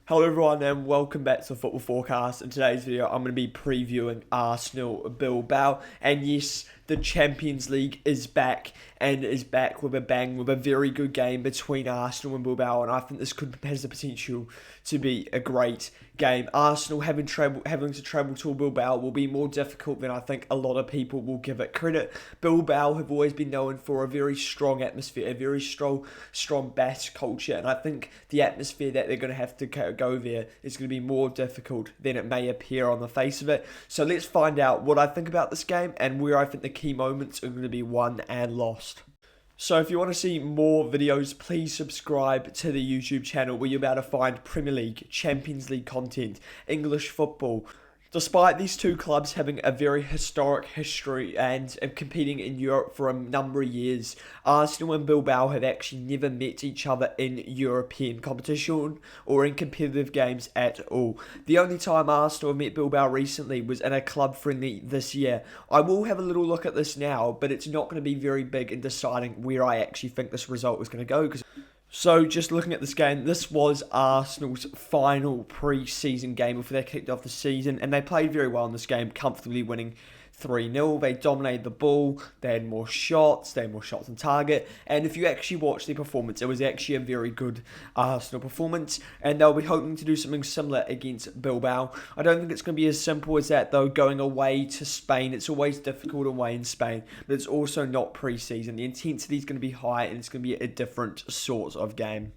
Hello everyone and welcome back to Football Forecast. In today's video I'm going to be previewing Arsenal Bilbao, and yes, the Champions League is back and is back with a bang, with a very good game between Arsenal and Bilbao, and I think this has the potential to be a great game. Arsenal having to travel to Bilbao will be more difficult than I think a lot of people will give it credit. Bilbao have always been known for a very strong atmosphere, a very strong Basque culture, and I think the atmosphere that they're going to have to go there is going to be more difficult than it may appear on the face of it. So let's find out what I think about this game and where I think the key moments are going to be won and lost. So if you want to see more videos, please subscribe to the YouTube channel where you're about to find Premier League, Champions League content, English football. Despite these two clubs having a very historic history and competing in Europe for a number of years, Arsenal and Bilbao have actually never met each other in European competition or in competitive games at all. The only time Arsenal have met Bilbao recently was in a club friendly this year. I will have a little look at this now, but it's not going to be very big in deciding where I actually think this result is going to go. So just looking at this game, this was Arsenal's final pre-season game before they kicked off the season, and they played very well in this game, comfortably winning 3-0. They dominated the ball, they had more shots on target, and if you actually watch their performance, it was actually a very good Arsenal performance, and they'll be hoping to do something similar against Bilbao. I don't think it's going to be as simple as that though, going away to Spain. It's always difficult away in Spain, but it's also not pre-season. The intensity is going to be high, and it's going to be a different sort of game.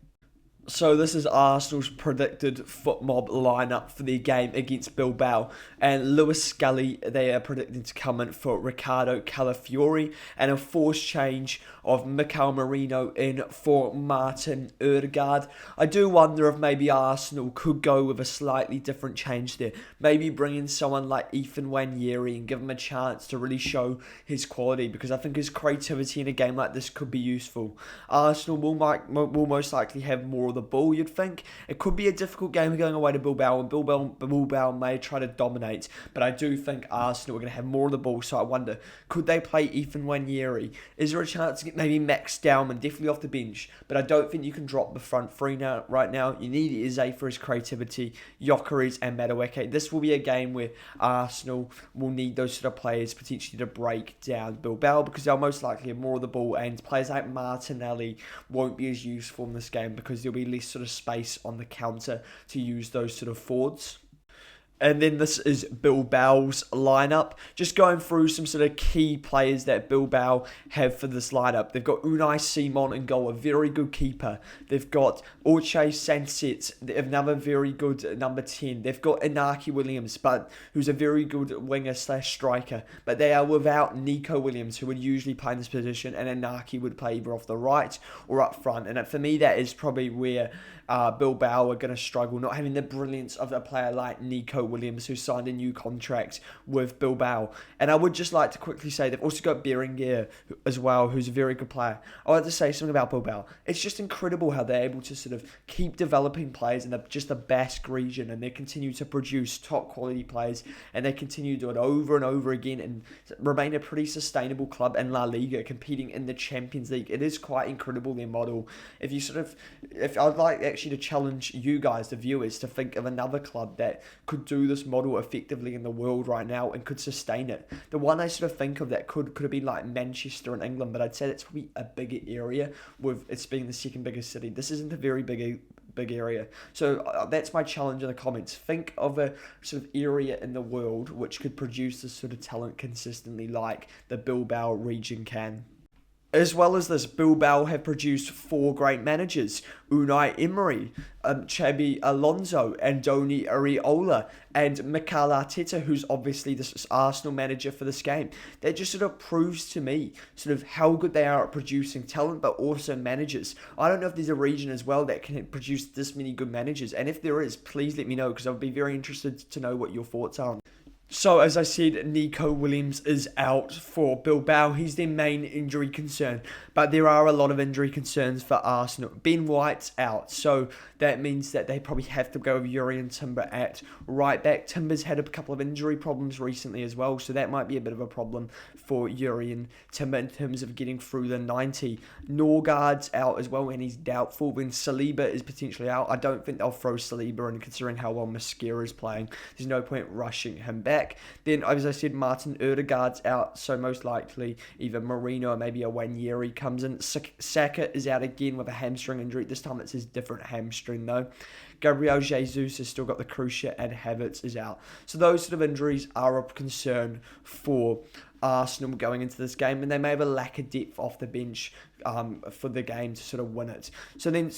So this is Arsenal's predicted foot mob lineup for their game against Bilbao, and Lewis Scully, they are predicting to come in for Ricardo Calafiori, and a forced change of Mikel Merino in for Martin Odegaard. I do wonder if maybe Arsenal could go with a slightly different change there, maybe bring in someone like Ethan Nwaneri and give him a chance to really show his quality, because I think his creativity in a game like this could be useful. Arsenal will most likely have more of the ball, you'd think. It could be a difficult game going away to Bilbao, and Bilbao may try to dominate, but I do think Arsenal are going to have more of the ball, so I wonder, could they play Ethan Nwaneri? Is there a chance to get maybe Max Dowman, definitely off the bench, but I don't think you can drop the front three right now. You need Eze for his creativity, Gyökeres and Madueke. This will be a game where Arsenal will need those sort of players potentially to break down Bilbao, because they'll most likely have more of the ball, and players like Martinelli won't be as useful in this game because there'll be less sort of space on the counter to use those sort of forwards. And then this is Bilbao's lineup. Just going through some sort of key players that Bilbao have for this lineup. They've got Unai Simon in goal, a very good keeper. They've got Orche Sanset, another very good number 10. They've got Iñaki Williams, who's a very good winger/striker. But they are without Nico Williams, who would usually play in this position, and Iñaki would play either off the right or up front. And for me, that is probably where Bilbao are going to struggle, not having the brilliance of a player like Nico Williams, who signed a new contract with Bilbao. And I would just like to quickly say they've also got Berenguer as well, who's a very good player. I want to say something about Bilbao. It's just incredible how they're able to sort of keep developing players in just the Basque region, and they continue to produce top quality players, and they continue to do it over and over again and remain a pretty sustainable club in La Liga, competing in the Champions League. It is quite incredible, their model. If I'd like actually to challenge you guys, the viewers, to think of another club that could do this model effectively in the world right now and could sustain it. The one I sort of think of that could have been like Manchester in England, but I'd say that's probably a bigger area, with it's being the second biggest city. This isn't a very big area. So that's my challenge in the comments. Think of a sort of area in the world which could produce this sort of talent consistently like the Bilbao region can. As well as this, Bilbao have produced 4 great managers: Unai Emery, Xabi Alonso, Andoni Areola, and Mikel Arteta, who's obviously the Arsenal manager for this game. That just sort of proves to me sort of how good they are at producing talent, but also managers. I don't know if there's a region as well that can produce this many good managers, and if there is, please let me know, because I'll be very interested to know what your thoughts are on. So, as I said, Nico Williams is out for Bilbao. He's their main injury concern, but there are a lot of injury concerns for Arsenal. Ben White's out, so that means that they probably have to go with Jurriën Timber at right back. Timber's had a couple of injury problems recently as well, so that might be a bit of a problem for Jurriën Timber in terms of getting through the 90. Norgaard's out as well, and he's doubtful. Then Saliba is potentially out. I don't think they'll throw Saliba in, considering how well Mosquera is playing. There's no point rushing him back. Then, as I said, Martin Odegaard's out, so most likely either Marino or maybe a Wanyeri comes in. Saka is out again with a hamstring injury. This time it's his different hamstring though. Gabriel Jesus has still got the cruciate, and Havertz is out. So those sort of injuries are of concern for Arsenal going into this game, and they may have a lack of depth off the bench for the game to sort of win it. So then,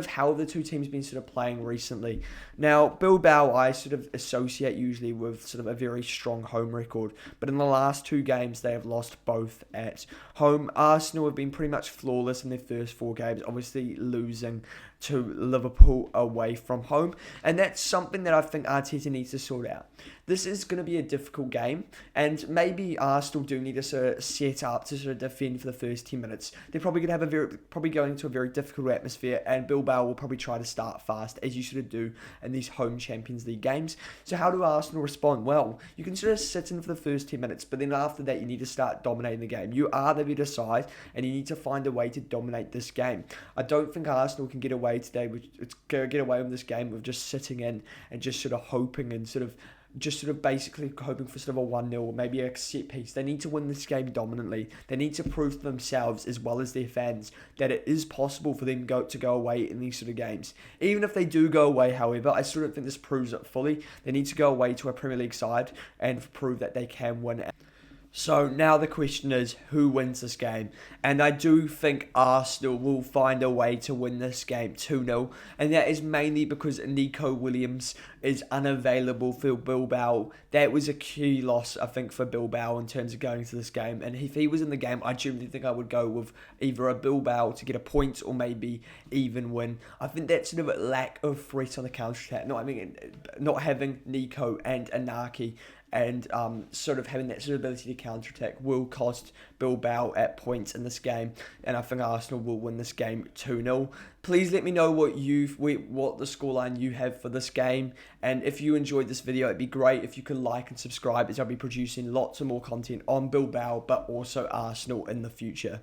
how have the two teams been sort of playing recently? Now, Bilbao I sort of associate usually with sort of a very strong home record, but in the last two games they have lost both at home. Arsenal have been pretty much flawless in their first four games, obviously losing to Liverpool away from home, and that's something that I think Arteta needs to sort out. This is going to be a difficult game, and maybe Arsenal do need to sort of set up to sort of defend for the first 10 minutes. They're probably going to have going into a very difficult atmosphere, and Bilbao will probably try to start fast, as you sort of do in these home Champions League games. So how do Arsenal respond? Well, you can sort of sit in for the first 10 minutes, but then after that you need to start dominating the game. You are the better side, and you need to find a way to dominate this game. I don't think Arsenal can get away today with this game with just sitting in and just sort of hoping and basically hoping for sort of a 1-0 or maybe a set piece. They need to win this game dominantly. They need to prove to themselves as well as their fans that it is possible for them to go away in these sort of games. Even if they do go away, however, I still don't think this proves it fully. They need to go away to a Premier League side and prove that they can win. So now the question is, who wins this game? And I do think Arsenal will find a way to win this game 2-0. And that is mainly because Nico Williams is unavailable for Bilbao. That was a key loss, I think, for Bilbao in terms of going to this game. And if he was in the game, I genuinely think I would go with either a Bilbao to get a point or maybe even win. I think that sort of lack of threat on the counter-attack, not having Nico and Iñaki, and sort of having that sort of ability to counter-attack will cost Bilbao at points in this game, and I think Arsenal will win this game 2-0. Please let me know what the scoreline you have for this game, and if you enjoyed this video, it'd be great if you could like and subscribe, as I'll be producing lots of more content on Bilbao, but also Arsenal in the future.